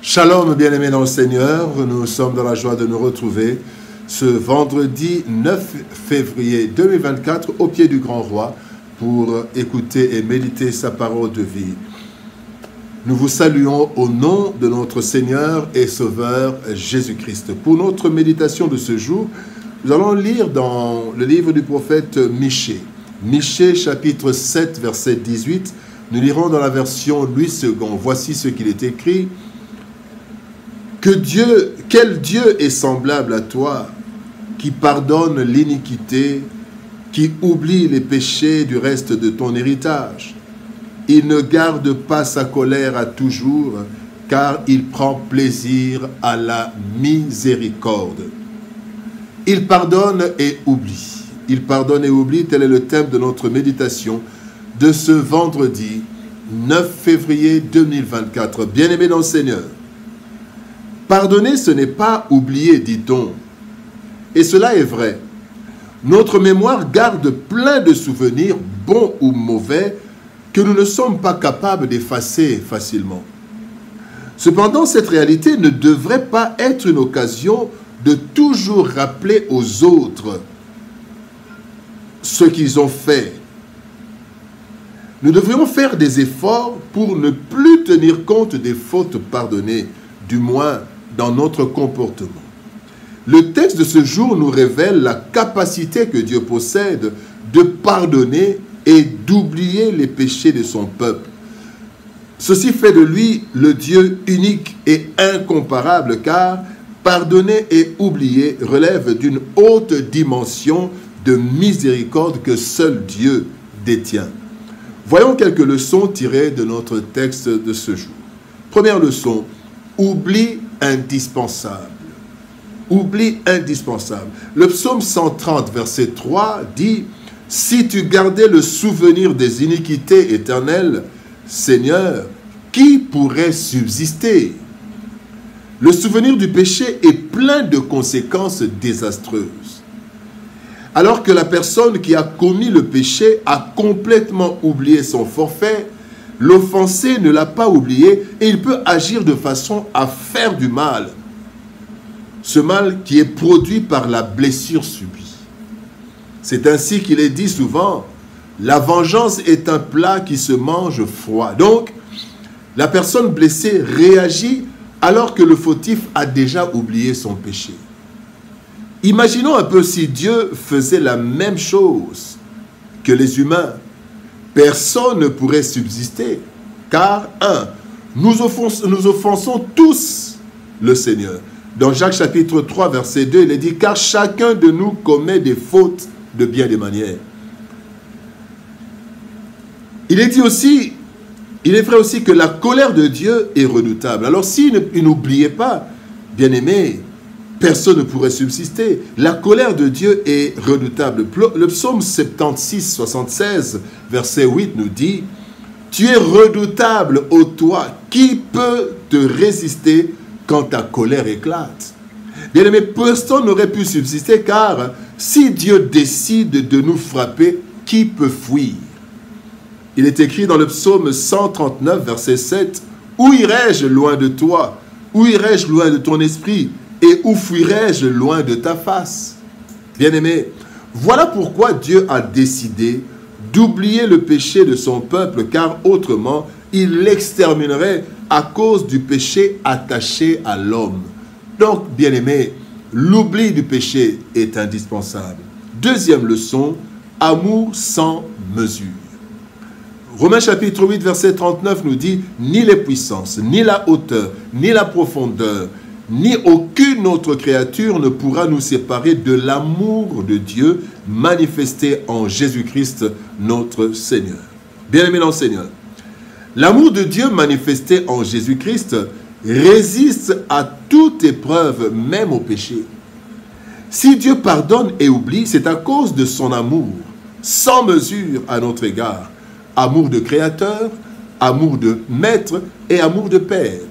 Shalom, bien-aimés dans le Seigneur, nous sommes dans la joie de nous retrouver ce vendredi 9 février 2024 au pied du Grand Roi pour écouter et méditer sa parole de vie. Nous vous saluons au nom de notre Seigneur et Sauveur Jésus-Christ. Pour notre méditation de ce jour, nous allons lire dans le livre du prophète Michée. Michée chapitre 7 verset 18, nous lirons dans la version Louis II. Voici ce qu'il est écrit. Quel Dieu est semblable à toi, qui pardonne l'iniquité, qui oublie les péchés du reste de ton héritage. Il ne garde pas sa colère à toujours, car il prend plaisir à la miséricorde. Il pardonne et oublie. Il pardonne et oublie, tel est le thème de notre méditation de ce vendredi 9 février 2024. Bien-aimés dans le Seigneur, pardonner, ce n'est pas oublier, dit-on. Et cela est vrai. Notre mémoire garde plein de souvenirs, bons ou mauvais, que nous ne sommes pas capables d'effacer facilement. Cependant, cette réalité ne devrait pas être une occasion de toujours rappeler aux autres ce qu'ils ont fait. Nous devrions faire des efforts pour ne plus tenir compte des fautes pardonnées, du moins dans notre comportement. Le texte de ce jour nous révèle la capacité que Dieu possède de pardonner et d'oublier les péchés de son peuple. Ceci fait de lui le Dieu unique et incomparable, car pardonner et oublier relève d'une haute dimension de miséricorde que seul Dieu détient. Voyons quelques leçons tirées de notre texte de ce jour. Première leçon, oubli indispensable. Oubli indispensable. Le psaume 130, verset 3 dit « Si tu gardais le souvenir des iniquités éternelles, Seigneur, qui pourrait subsister ?» Le souvenir du péché est plein de conséquences désastreuses. Alors que la personne qui a commis le péché a complètement oublié son forfait, l'offensé ne l'a pas oublié et il peut agir de façon à faire du mal. Ce mal qui est produit par la blessure subie. C'est ainsi qu'il est dit souvent, la vengeance est un plat qui se mange froid. Donc, la personne blessée réagit alors que le fautif a déjà oublié son péché. Imaginons un peu si Dieu faisait la même chose que les humains. Personne ne pourrait subsister, car, nous offensons tous le Seigneur. Dans Jacques chapitre 3, verset 2, il est dit, car chacun de nous commet des fautes de bien des manières. Il est dit aussi, il est vrai aussi que la colère de Dieu est redoutable. Alors s'il n'oubliait pas, bien-aimé, personne ne pourrait subsister. La colère de Dieu est redoutable. Le psaume 76, 76, verset 8 nous dit « Tu es redoutable, ô toi, qui peut te résister quand ta colère éclate ?» Bien-aimé, personne n'aurait pu subsister car si Dieu décide de nous frapper, qui peut fuir? Il est écrit dans le psaume 139, verset 7 « Où irai-je loin de toi? Où irai-je loin de ton esprit? Et où fuirai-je loin de ta face ?» Bien-aimé, voilà pourquoi Dieu a décidé d'oublier le péché de son peuple, car autrement, il l'exterminerait à cause du péché attaché à l'homme. Donc, bien-aimé, l'oubli du péché est indispensable. Deuxième leçon, amour sans mesure. Romains chapitre 8, verset 39 nous dit « Ni les puissances, ni la hauteur, ni la profondeur, ni aucune autre créature ne pourra nous séparer de l'amour de Dieu manifesté en Jésus-Christ notre Seigneur. » Bien-aimés dans le Seigneur, l'amour de Dieu manifesté en Jésus-Christ résiste à toute épreuve, même au péché. Si Dieu pardonne et oublie, c'est à cause de son amour, sans mesure à notre égard. Amour de créateur, amour de maître et amour de père.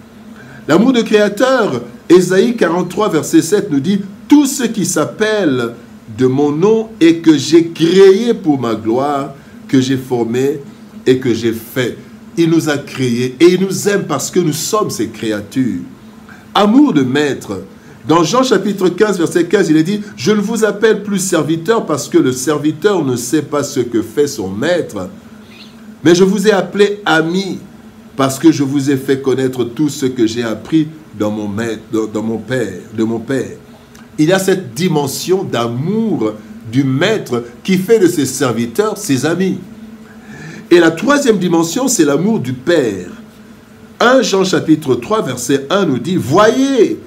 L'amour de créateur, Ésaïe 43, verset 7 nous dit « Tout ce qui s'appelle de mon nom et que j'ai créé pour ma gloire, que j'ai formé et que j'ai fait. » Il nous a créés et il nous aime parce que nous sommes ses créatures. Amour de maître. Dans Jean chapitre 15, verset 15, il est dit « Je ne vous appelle plus serviteur parce que le serviteur ne sait pas ce que fait son maître, mais je vous ai appelé ami parce que je vous ai fait connaître tout ce que j'ai appris de mon Père. » Il y a cette dimension d'amour du maître qui fait de ses serviteurs ses amis. Et la troisième dimension, c'est l'amour du Père. 1 Jean chapitre 3, verset 1 nous dit « Voyez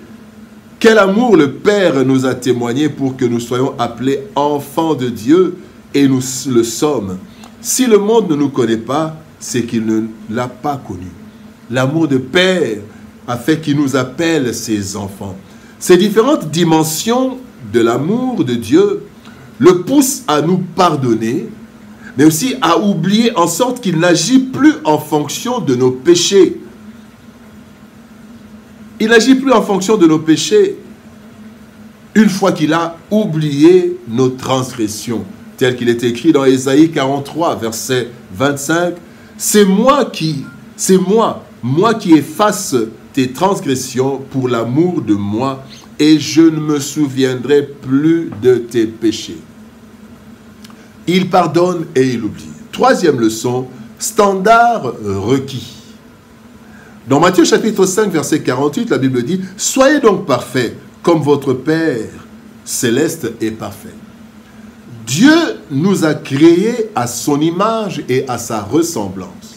quel amour le Père nous a témoigné pour que nous soyons appelés enfants de Dieu, et nous le sommes. Si le monde ne nous connaît pas, c'est qu'il ne l'a pas connu. » L'amour de Père a fait qu'il nous appelle ses enfants. Ces différentes dimensions de l'amour de Dieu le poussent à nous pardonner, mais aussi à oublier en sorte qu'il n'agit plus en fonction de nos péchés. Il n'agit plus en fonction de nos péchés une fois qu'il a oublié nos transgressions, tel qu'il est écrit dans Ésaïe 43, verset 25. C'est moi qui efface tes transgressions pour l'amour de moi, et je ne me souviendrai plus de tes péchés. Il pardonne et il oublie. Troisième leçon, standard requis. Dans Matthieu chapitre 5, verset 48, la Bible dit « Soyez donc parfaits, comme votre Père céleste est parfait. » Dieu nous a créés à son image et à sa ressemblance.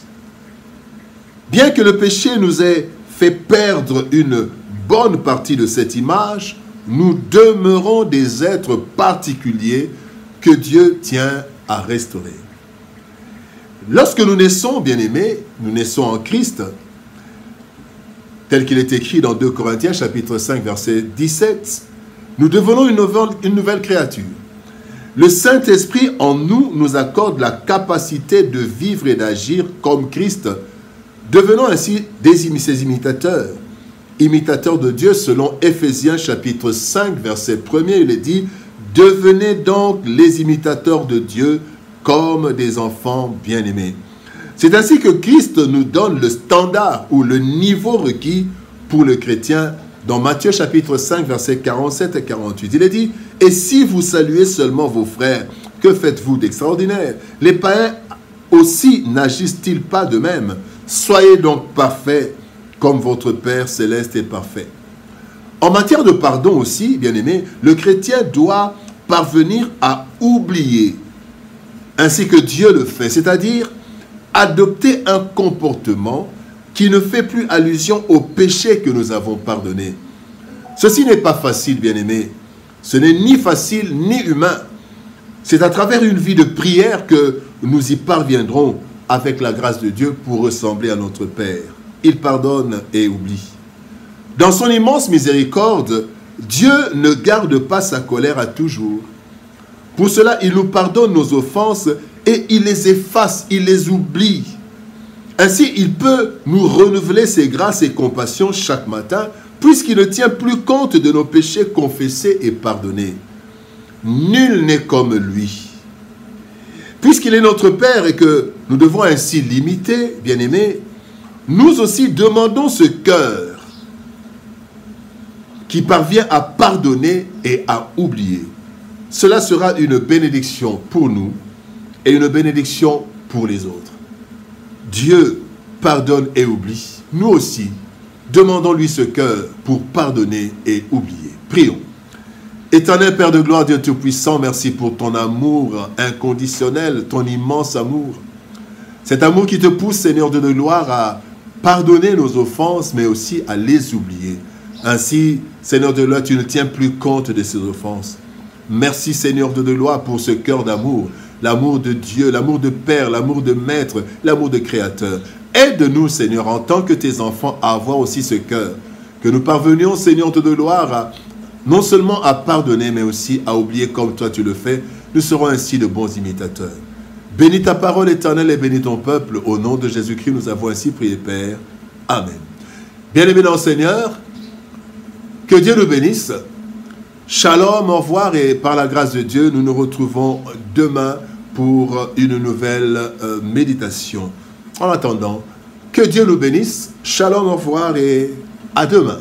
Bien que le péché nous ait fait perdre une bonne partie de cette image, nous demeurons des êtres particuliers que Dieu tient à restaurer. Lorsque nous naissons, bien-aimés, nous naissons en Christ, tel qu'il est écrit dans 2 Corinthiens chapitre 5 verset 17, nous devenons une nouvelle créature. Le Saint-Esprit en nous nous accorde la capacité de vivre et d'agir comme Christ, devenant ainsi ses imitateurs. Imitateurs de Dieu selon Éphésiens chapitre 5 verset 1er, il est dit « Devenez donc les imitateurs de Dieu comme des enfants bien-aimés. » C'est ainsi que Christ nous donne le standard ou le niveau requis pour le chrétien dans Matthieu chapitre 5 versets 47 et 48. Il est dit « Et si vous saluez seulement vos frères, que faites-vous d'extraordinaire? Les païens aussi n'agissent-ils pas de même? Soyez donc parfaits comme votre Père céleste est parfait. » En matière de pardon aussi, bien-aimé, le chrétien doit parvenir à oublier, ainsi que Dieu le fait, c'est-à-dire adopter un comportement qui ne fait plus allusion au péché que nous avons pardonné. Ceci n'est pas facile, bien-aimé. Ce n'est ni facile ni humain. C'est à travers une vie de prière que nous y parviendrons avec la grâce de Dieu pour ressembler à notre Père. Il pardonne et oublie. Dans son immense miséricorde, Dieu ne garde pas sa colère à toujours. Pour cela, il nous pardonne nos offenses et il les efface, il les oublie. Ainsi, il peut nous renouveler ses grâces et compassions chaque matin, puisqu'il ne tient plus compte de nos péchés confessés et pardonnés. Nul n'est comme lui. Puisqu'il est notre Père et que nous devons ainsi l'imiter, bien-aimés, nous aussi demandons ce cœur qui parvient à pardonner et à oublier. Cela sera une bénédiction pour nous et une bénédiction pour les autres. Dieu pardonne et oublie. Nous aussi, demandons-lui ce cœur pour pardonner et oublier. Prions. Éternel Père de gloire, Dieu Tout-Puissant, merci pour ton amour inconditionnel, ton immense amour. Cet amour qui te pousse, Seigneur Dieu de gloire, à pardonner nos offenses, mais aussi à les oublier. Ainsi, Seigneur de gloire, tu ne tiens plus compte de ces offenses. Merci, Seigneur de gloire, pour ce cœur d'amour. L'amour de Dieu, l'amour de Père, l'amour de Maître, l'amour de Créateur. Aide-nous, Seigneur, en tant que tes enfants, à avoir aussi ce cœur. Que nous parvenions, Seigneur de gloire, non seulement à pardonner, mais aussi à oublier comme toi tu le fais. Nous serons ainsi de bons imitateurs. Bénis ta parole éternelle et bénis ton peuple. Au nom de Jésus-Christ, nous avons ainsi prié, Père. Amen. Bien-aimés dans le Seigneur, que Dieu nous bénisse. Shalom, au revoir, et par la grâce de Dieu, nous nous retrouvons demain pour une nouvelle méditation. En attendant, que Dieu nous bénisse. Shalom, au revoir et à demain.